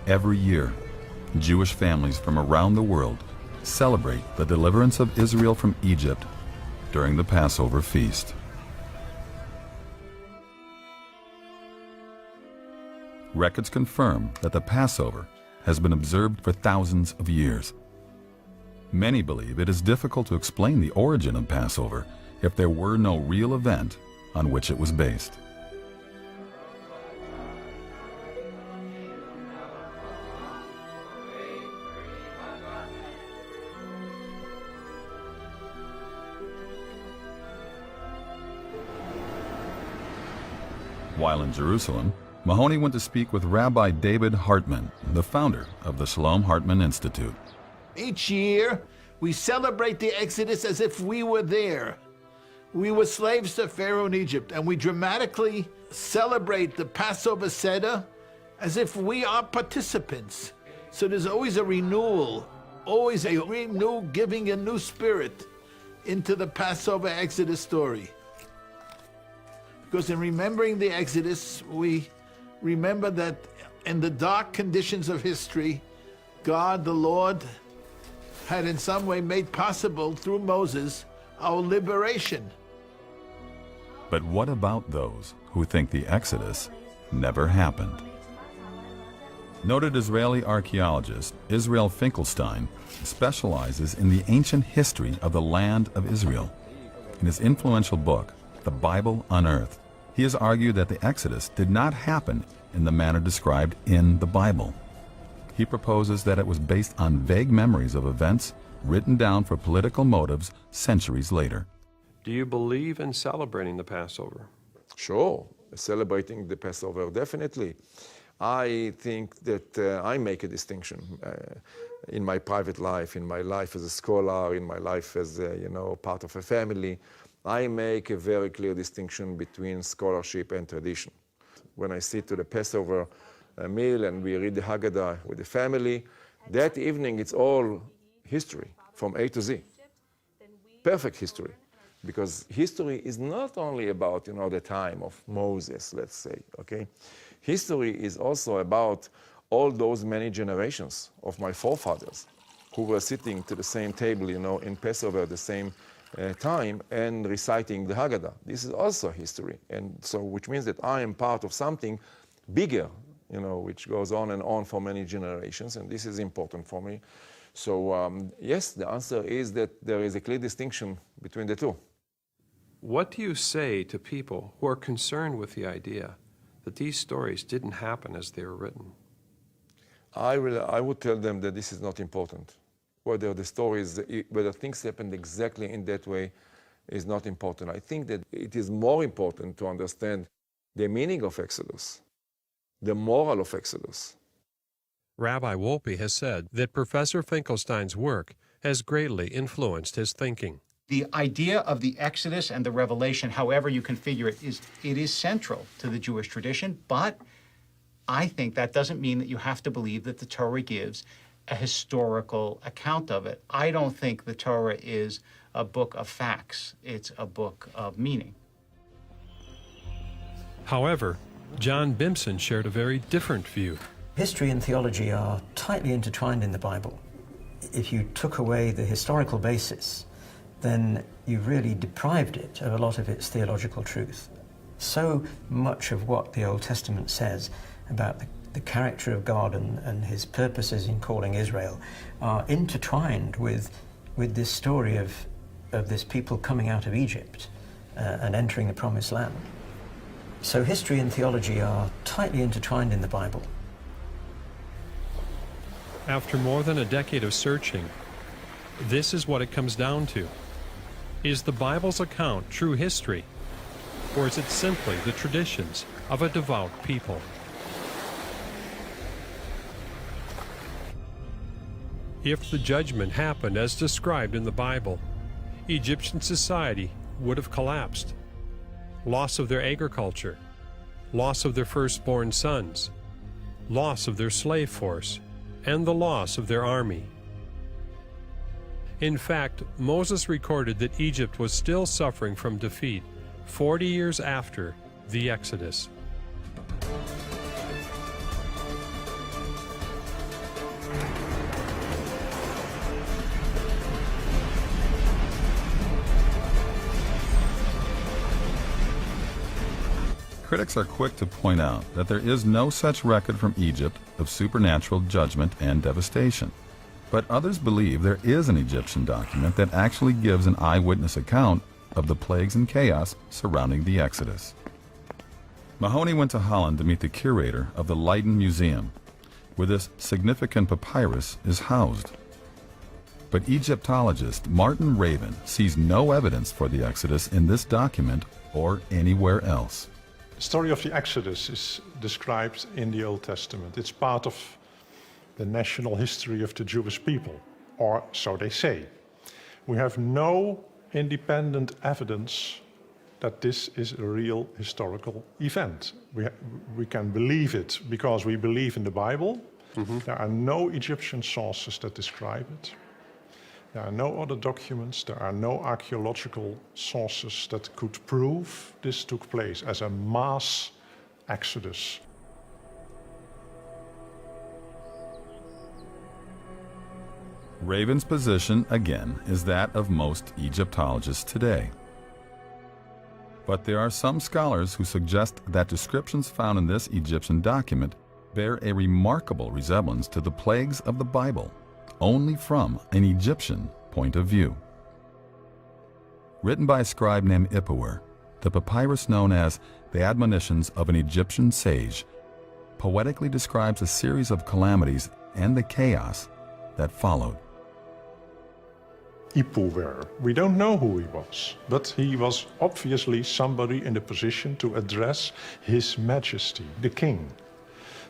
Every year, Jewish families from around the world celebrate the deliverance of Israel from Egypt during the Passover feast. Records confirm that the Passover has been observed for thousands of years. Many believe it is difficult to explain the origin of Passover if there were no real event on which it was based. While in Jerusalem, Mahoney went to speak with Rabbi David Hartman, the founder of the Shalom Hartman Institute. Each year, we celebrate the Exodus as if we were there. We were slaves to Pharaoh in Egypt, and we dramatically celebrate the Passover Seder as if we are participants. So there's always a renewal, always a giving a new spirit into the Passover Exodus story. Because in remembering the Exodus, we remember that in the dark conditions of history, God, the Lord, had in some way made possible through Moses our liberation. But what about those who think the Exodus never happened? Noted Israeli archaeologist Israel Finkelstein specializes in the ancient history of the land of Israel. In his influential book, The Bible Unearthed, he has argued that the Exodus did not happen in the manner described in the Bible. He proposes that it was based on vague memories of events written down for political motives centuries later. Do you believe in celebrating the Passover? Sure, celebrating the Passover, definitely. I think that I make a distinction in my private life, in my life as a scholar, in my life as part of a family. I make a very clear distinction between scholarship and tradition. When I sit to the Passover meal and we read the Haggadah with the family, that evening it's all history from A to Z. Perfect history. Because history is not only about, the time of Moses, let's say, okay? History is also about all those many generations of my forefathers who were sitting to the same table, in Passover at the same time and reciting the Haggadah. This is also history. And so, which means that I am part of something bigger, which goes on and on for many generations, and this is important for me. So, yes, the answer is that there is a clear distinction between the two. What do you say to people who are concerned with the idea that these stories didn't happen as they were written? I would tell them that this is not important. Whether the stories, whether things happened exactly in that way is not important. I think that it is more important to understand the meaning of Exodus, the moral of Exodus. Rabbi Wolpe has said that Professor Finkelstein's work has greatly influenced his thinking. The idea of the Exodus and the Revelation, however you configure it, is central to the Jewish tradition, but I think that doesn't mean that you have to believe that the Torah gives a historical account of it. I don't think the Torah is a book of facts. It's a book of meaning. However, John Bimson shared a very different view. History and theology are tightly intertwined in the Bible. If you took away the historical basis, then you really deprived it of a lot of its theological truth. So much of what the Old Testament says about the character of God and his purposes in calling Israel are intertwined with this story of this people coming out of Egypt and entering the Promised Land. So history and theology are tightly intertwined in the Bible. After more than a decade of searching, this is what it comes down to. Is the Bible's account true history, or is it simply the traditions of a devout people? If the judgment happened as described in the Bible, Egyptian society would have collapsed. Loss of their agriculture, loss of their firstborn sons, loss of their slave force, and the loss of their army. In fact, Moses recorded that Egypt was still suffering from defeat 40 years after the Exodus. Critics are quick to point out that there is no such record from Egypt of supernatural judgment and devastation. But others believe there is an Egyptian document that actually gives an eyewitness account of the plagues and chaos surrounding the Exodus. Mahoney went to Holland to meet the curator of the Leiden Museum, where this significant papyrus is housed. But Egyptologist Martin Raven sees no evidence for the Exodus in this document or anywhere else. The story of the Exodus is described in the Old Testament. It's part of the national history of the Jewish people, or so they say. We have no independent evidence that this is a real historical event. We can believe it because we believe in the Bible. There are no Egyptian sources that describe it. There are no other documents, there are no archaeological sources that could prove this took place as a mass exodus. Raven's position, again, is that of most Egyptologists today. But there are some scholars who suggest that descriptions found in this Egyptian document bear a remarkable resemblance to the plagues of the Bible, only from an Egyptian point of view. Written by a scribe named Ipuwer, the papyrus known as the Admonitions of an Egyptian Sage poetically describes a series of calamities and the chaos that followed. Ipuwer. We don't know who he was, but he was obviously somebody in a position to address His Majesty, the King.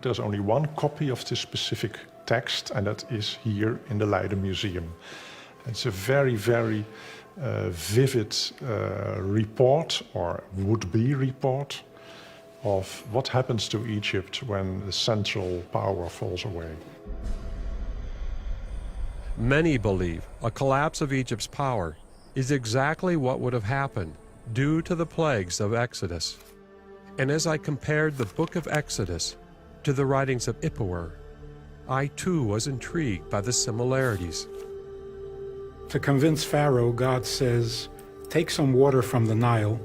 There's only one copy of this specific text, and that is here in the Leiden Museum. It's a very, very vivid report, or would-be report, of what happens to Egypt when the central power falls away. Many believe a collapse of Egypt's power is exactly what would have happened due to the plagues of Exodus. And as I compared the book of Exodus to the writings of Ipuwer, I too was intrigued by the similarities. To convince Pharaoh, God says, take some water from the Nile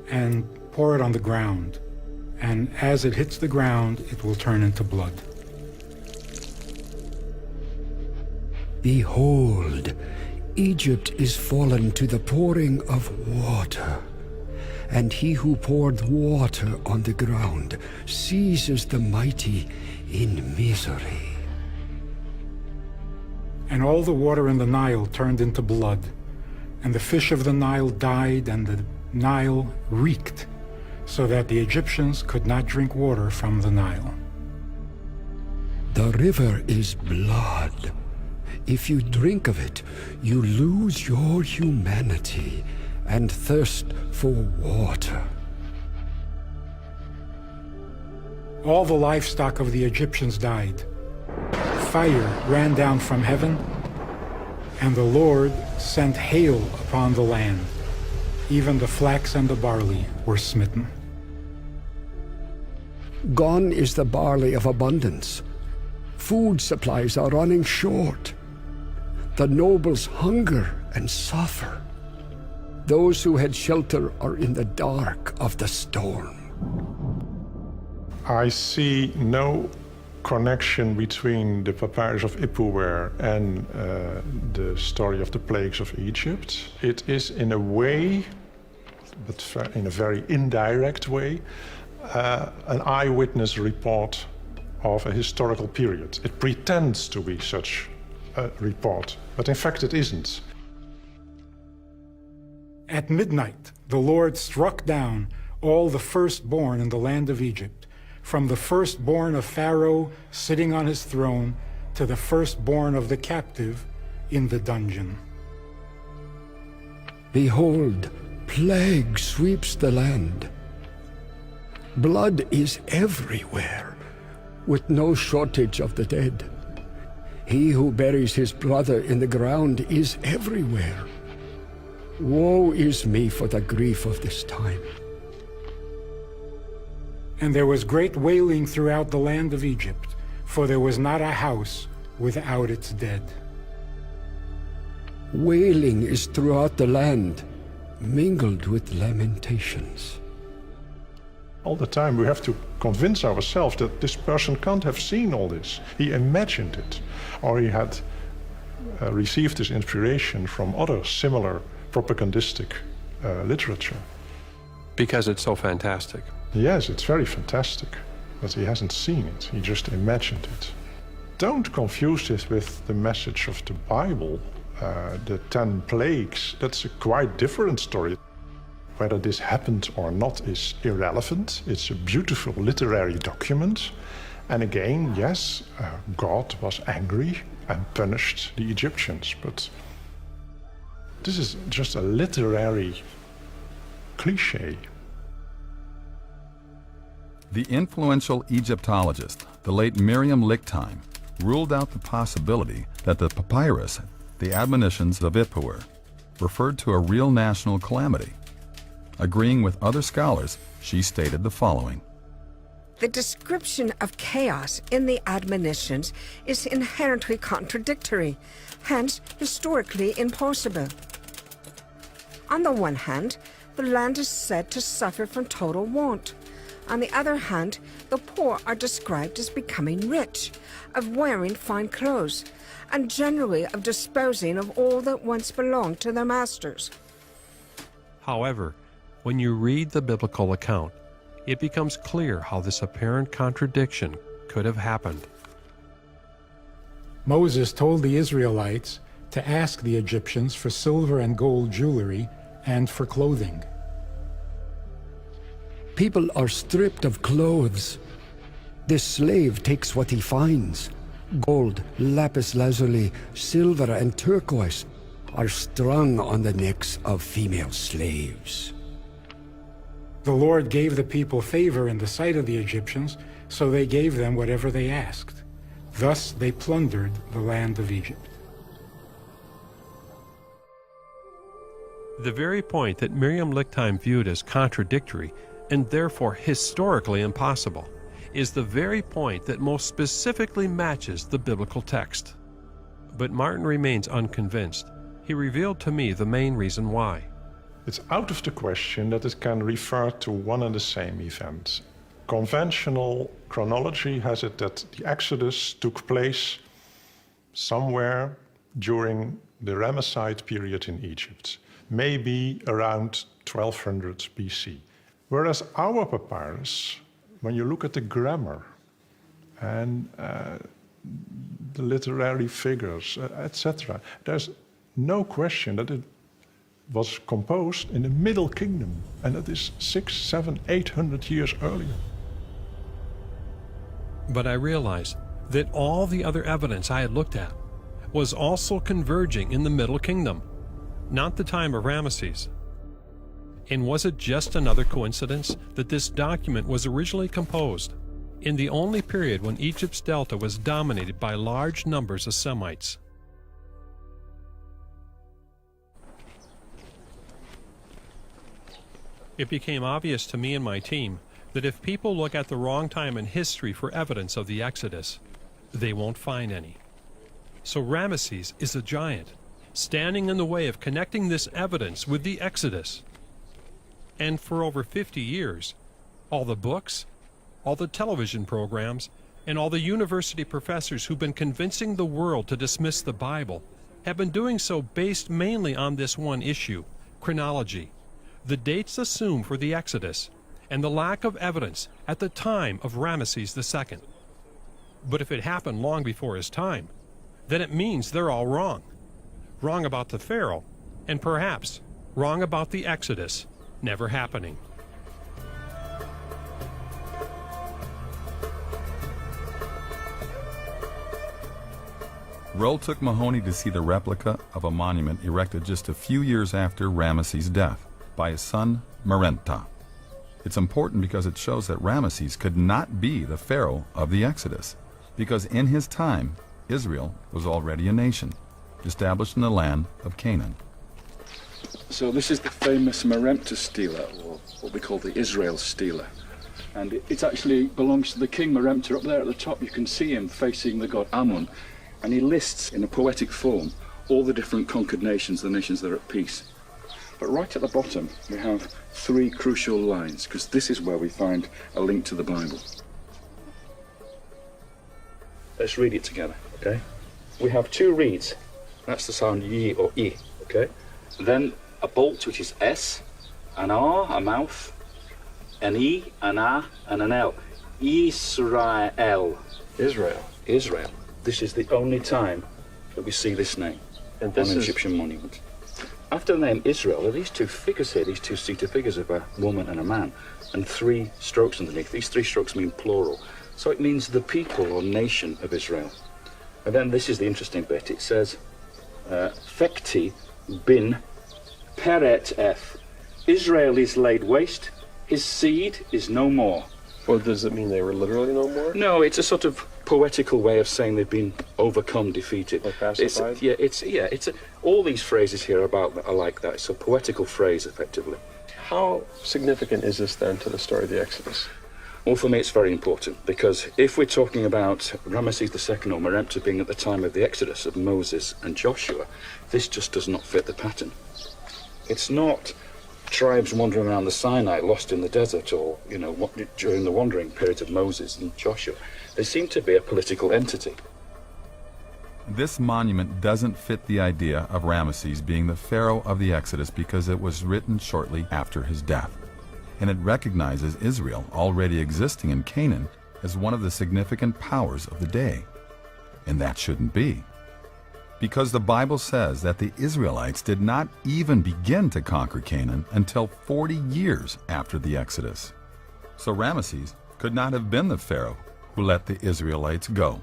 and pour it on the ground, and as it hits the ground, it will turn into blood. Behold, Egypt is fallen to the pouring of water, and he who poured water on the ground seizes the mighty in misery. And all the water in the Nile turned into blood, and the fish of the Nile died, and the Nile reeked, so that the Egyptians could not drink water from the Nile. The river is blood. If you drink of it, you lose your humanity and thirst for water. All the livestock of the Egyptians died. Fire ran down from heaven, and the Lord sent hail upon the land. Even the flax and the barley were smitten. Gone is the barley of abundance. Food supplies are running short. The nobles hunger and suffer. Those who had shelter are in the dark of the storm. I see no connection between the papyrus of Ipuwer and the story of the plagues of Egypt. It is in a way, but in a very indirect way, an eyewitness report of a historical period. It pretends to be such a report, but in fact it isn't. At midnight, the Lord struck down all the firstborn in the land of Egypt, from the firstborn of Pharaoh sitting on his throne to the firstborn of the captive in the dungeon. Behold, plague sweeps the land. Blood is everywhere, with no shortage of the dead. He who buries his brother in the ground is everywhere. Woe is me for the grief of this time. And there was great wailing throughout the land of Egypt, for there was not a house without its dead. Wailing is throughout the land, mingled with lamentations. All the time we have to convince ourselves that this person can't have seen all this. He imagined it, or he had received his inspiration from other similar propagandistic literature. Because it's so fantastic. Yes, it's very fantastic, but he hasn't seen it, he just imagined it. Don't confuse this with the message of the Bible, the 10 plagues. That's a quite different story. Whether this happened or not is irrelevant. It's a beautiful literary document. And again, yes, God was angry and punished the Egyptians, but this is just a literary cliché. The influential Egyptologist, the late Miriam Lichtime, ruled out the possibility that the papyrus, the admonitions of Ipuwer, referred to a real national calamity. Agreeing with other scholars, she stated the following. The description of chaos in the admonitions is inherently contradictory, hence historically impossible. On the one hand, the land is said to suffer from total want. On the other hand, the poor are described as becoming rich, of wearing fine clothes, and generally of disposing of all that once belonged to their masters. However, when you read the biblical account, it becomes clear how this apparent contradiction could have happened. Moses told the Israelites to ask the Egyptians for silver and gold jewelry and for clothing. People are stripped of clothes. The slave takes what he finds. Gold, lapis lazuli, silver, and turquoise are strung on the necks of female slaves. The Lord gave the people favor in the sight of the Egyptians, so they gave them whatever they asked. Thus they plundered the land of Egypt. The very point that Miriam Lichtime viewed as contradictory and therefore historically impossible is the very point that most specifically matches the biblical text. But Martin remains unconvinced. He revealed to me the main reason why. It's out of the question that it can refer to one and the same event. Conventional chronology has it that the Exodus took place somewhere during the Ramesside period in Egypt, maybe around 1200 BC. Whereas our papyrus, when you look at the grammar and the literary figures, etc., there's no question that it was composed in the Middle Kingdom, and that is 600, 700, 800 years earlier. But I realized that all the other evidence I had looked at was also converging in the Middle Kingdom, not the time of Ramesses. And was it just another coincidence that this document was originally composed in the only period when Egypt's delta was dominated by large numbers of Semites? It became obvious to me and my team that if people look at the wrong time in history for evidence of the Exodus, they won't find any. So Ramesses is a giant, standing in the way of connecting this evidence with the Exodus. And for over 50 years, all the books, all the television programs, and all the university professors who've been convincing the world to dismiss the Bible have been doing so based mainly on this one issue, chronology, the dates assumed for the Exodus, and the lack of evidence at the time of Ramesses II. But if it happened long before his time, then it means they're all wrong. Wrong about the Pharaoh, and perhaps wrong about the Exodus never happening. Roll took Mahoney to see the replica of a monument erected just a few years after Ramesses' death by his son Merenta. It's important because it shows that Ramesses could not be the Pharaoh of the Exodus, because in his time, Israel was already a nation, established in the land of Canaan. So this is the famous Merenta stela, or what we call the Israel stela. And it actually belongs to the king Merenta. Up there at the top you can see him facing the god Ammon, and he lists in a poetic form all the different conquered nations, the nations that are at peace. But right at the bottom, we have 3 crucial lines, because this is where we find a link to the Bible. Let's read it together, okay? We have 2 reeds. That's the sound ye or I, okay? Then a bolt, which is S, an R, a mouth, an E, an A, and an L. Israel. Israel. Israel. This is the only time that we see this name And this on an is Egyptian monument. After the name Israel, there are these 2 figures here, these 2 seated figures of a woman and a man, and 3 strokes underneath. These 3 strokes mean plural. So it means the people or nation of Israel. And then this is the interesting bit. It says, Fekti bin Peret Eth. Israel is laid waste, his seed is no more. Well, does it mean they were literally no more? No, it's a sort of poetical way of saying they've been overcome, defeated. Or pacified? All these phrases here are like that. It's a poetical phrase, effectively. How significant is this then to the story of the Exodus? Well, for me, it's very important, because if we're talking about Ramesses II or Meremptah being at the time of the Exodus of Moses and Joshua, this just does not fit the pattern. It's not tribes wandering around the Sinai, lost in the desert, or, during the wandering period of Moses and Joshua. They seem to be a political entity. This monument doesn't fit the idea of Ramesses being the pharaoh of the Exodus because it was written shortly after his death, and it recognizes Israel already existing in Canaan as one of the significant powers of the day. And that shouldn't be, because the Bible says that the Israelites did not even begin to conquer Canaan until 40 years after the Exodus. So Ramesses could not have been the pharaoh who let the Israelites go.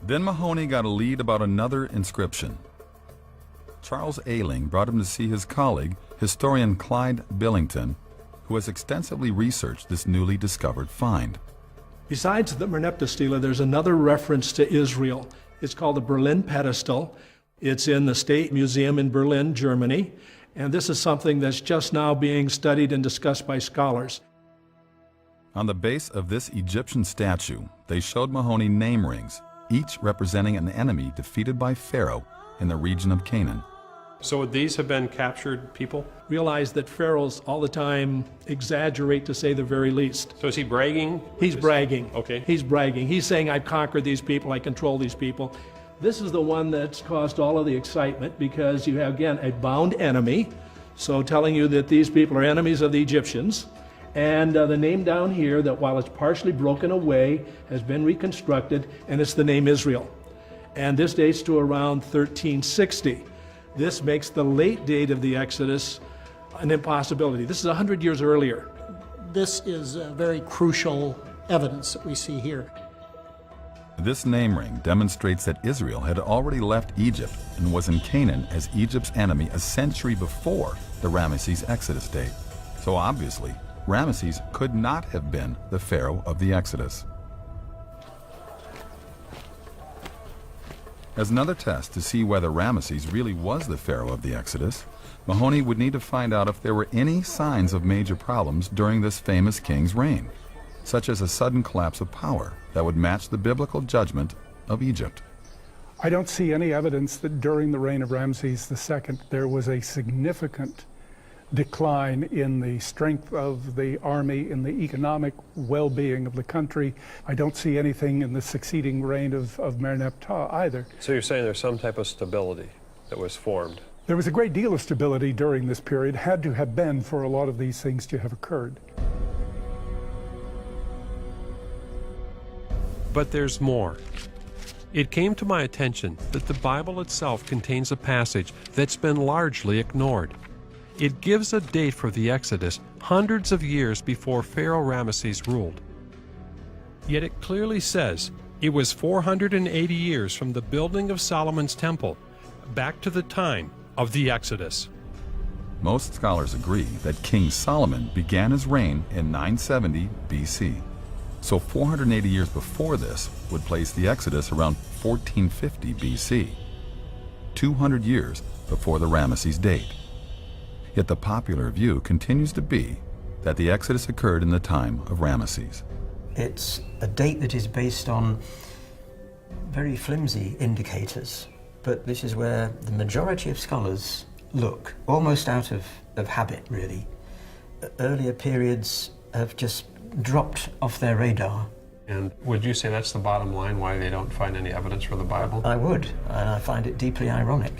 Then Mahoney got a lead about another inscription. Charles Ayling brought him to see his colleague, historian Clyde Billington, who has extensively researched this newly discovered find. Besides the Merneptah stela, there's another reference to Israel. It's called the Berlin pedestal. It's in the State Museum in Berlin, Germany, and this is something that's just now being studied and discussed by scholars. On the base of this Egyptian statue, they showed Mahoney name rings, each representing an enemy defeated by Pharaoh in the region of Canaan. So would these have been captured people? Realize that pharaohs all the time exaggerate, to say the very least. So is he bragging? He's bragging. Okay. He's bragging. He's saying, I've conquered these people, I control these people. This is the one that's caused all of the excitement because you have, again, a bound enemy. So telling you that these people are enemies of the Egyptians. And the name down here, that while it's partially broken away, has been reconstructed, and it's the name Israel. And this dates to around 1360. This makes the late date of the Exodus an impossibility. This is 100 years earlier. This is very crucial evidence that we see here. This name ring demonstrates that Israel had already left Egypt and was in Canaan as Egypt's enemy a century before the Ramesses Exodus date. So obviously, Ramesses could not have been the pharaoh of the Exodus. As another test to see whether Ramesses really was the pharaoh of the Exodus, Mahoney would need to find out if there were any signs of major problems during this famous king's reign, such as a sudden collapse of power that would match the biblical judgment of Egypt. I don't see any evidence that during the reign of Ramses II there was a significant decline in the strength of the army, in the economic well-being of the country. I don't see anything in the succeeding reign of Merneptah either. So you're saying there's some type of stability that was formed? There was a great deal of stability during this period, had to have been for a lot of these things to have occurred. But there's more. It came to my attention that the Bible itself contains a passage that's been largely ignored. It gives a date for the Exodus hundreds of years before Pharaoh Ramesses ruled. Yet it clearly says it was 480 years from the building of Solomon's temple back to the time of the Exodus. Most scholars agree that King Solomon began his reign in 970 BC. So 480 years before this would place the Exodus around 1450 BC, 200 years before the Ramesses date. Yet the popular view continues to be that the Exodus occurred in the time of Ramesses. It's a date that is based on very flimsy indicators, But this is where the majority of scholars look, almost out of habit, really. Earlier periods have just dropped off their radar. And would you say that's the bottom line, why they don't find any evidence for the Bible? I would, and I find it deeply ironic.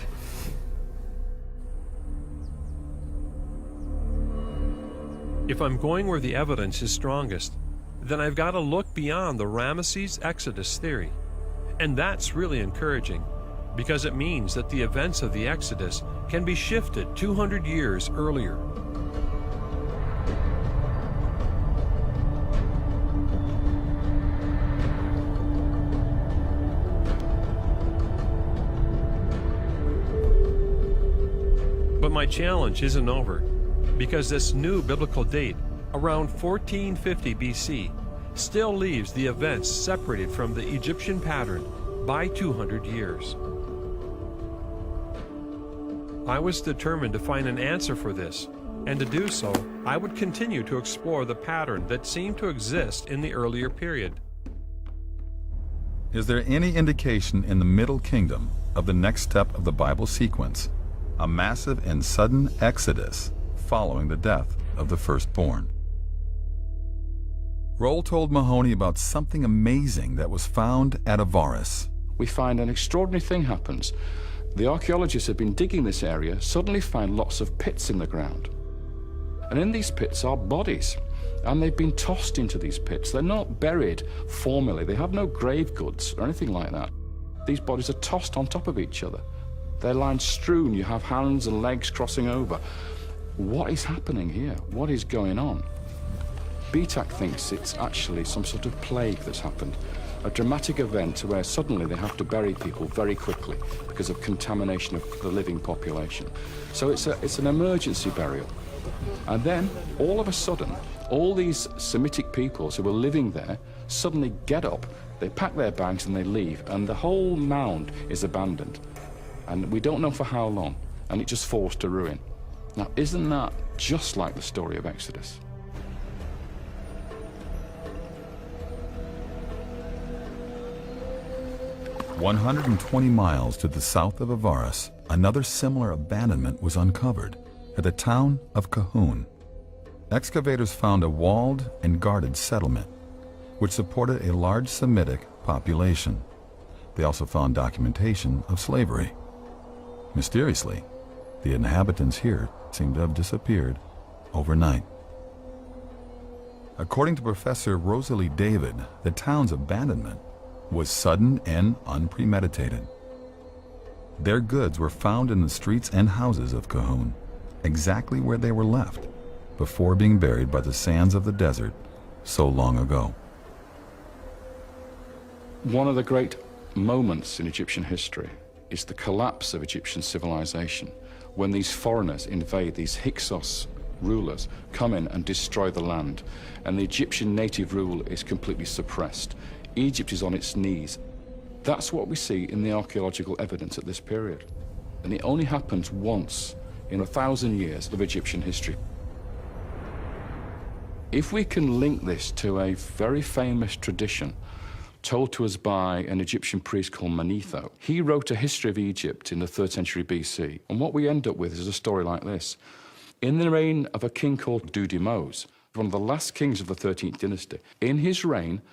If I'm going where the evidence is strongest, then I've got to look beyond the Ramesses Exodus theory. And that's really encouraging, because it means that the events of the Exodus can be shifted 200 years earlier. But my challenge isn't over, because this new biblical date, around 1450 BC, still leaves the events separated from the Egyptian pattern by 200 years. I was determined to find an answer for this, and to do so, I would continue to explore the pattern that seemed to exist in the earlier period. Is there any indication in the Middle Kingdom of the next step of the Bible sequence, a massive and sudden exodus following the death of the firstborn? Roll told Mahoney about something amazing that was found at Avaris. We find an extraordinary thing happens. The archaeologists have been digging this area, suddenly find lots of pits in the ground. And in these pits are bodies, and they've been tossed into these pits. They're not buried formally. They have no grave goods or anything like that. These bodies are tossed on top of each other. They're lying strewn. You have hands and legs crossing over. What is happening here? What is going on? BTAC thinks it's actually some sort of plague that's happened, a dramatic event where suddenly they have to bury people very quickly because of contamination of the living population. So it's an emergency burial. And then, all of a sudden, all these Semitic peoples who were living there suddenly get up, they pack their bags and they leave, and the whole mound is abandoned. And we don't know for how long, and it just falls to ruin. Now, isn't that just like the story of Exodus? "120 miles to the south of Avaris, another similar abandonment was uncovered at the town of Cahoon. Excavators found a walled and guarded settlement, which supported a large Semitic population. They also found documentation of slavery. Mysteriously, the inhabitants here seem to have disappeared overnight. According to Professor Rosalie David, the town's abandonment was sudden and unpremeditated. Their goods were found in the streets and houses of Cahoon, exactly where they were left, before being buried by the sands of the desert so long ago." One of the great moments in Egyptian history is the collapse of Egyptian civilization, when these foreigners invade, these Hyksos rulers come in and destroy the land, and the Egyptian native rule is completely suppressed. Egypt is on its knees. That's what we see in the archaeological evidence at this period. And it only happens once in 1,000 years of Egyptian history. If we can link this to a very famous tradition told to us by an Egyptian priest called Manetho, he wrote a history of Egypt in the 3rd century BC. And what we end up with is a story like this. In the reign of a king called Dudimose, one of the last kings of the 13th dynasty, in his reign,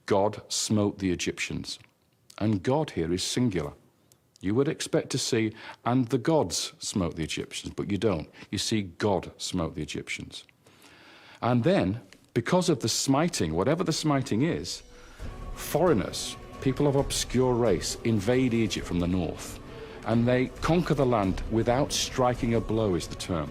God smote the Egyptians. And God here is singular. You would expect to see, and the gods smote the Egyptians, but you don't. You see God smote the Egyptians. And then, because of the smiting, whatever the smiting is, foreigners, people of obscure race, invade Egypt from the north. And they conquer the land without striking a blow, is the term.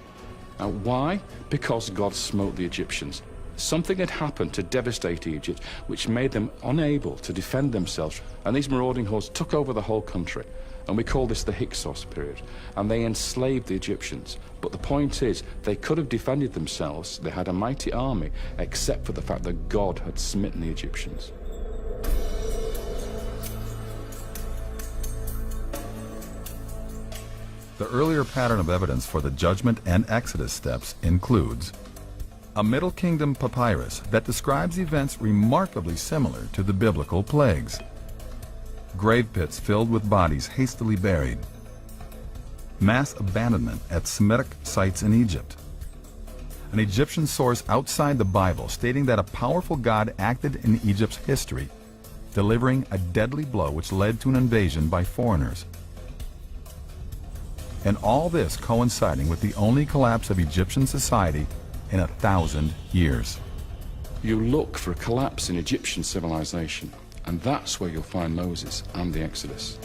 And why? Because God smote the Egyptians. Something had happened to devastate Egypt, which made them unable to defend themselves. And these marauding hordes took over the whole country. And we call this the Hyksos period. And they enslaved the Egyptians. But the point is, they could have defended themselves. They had a mighty army, except for the fact that God had smitten the Egyptians. The earlier pattern of evidence for the Judgment and Exodus steps includes a Middle Kingdom papyrus that describes events remarkably similar to the biblical plagues, grave pits filled with bodies hastily buried, mass abandonment at Semitic sites in Egypt, an Egyptian source outside the Bible stating that a powerful God acted in Egypt's history, delivering a deadly blow which led to an invasion by foreigners. And all this coinciding with the only collapse of Egyptian society in 1,000 years. You look for a collapse in Egyptian civilization, and that's where you'll find Moses and the Exodus.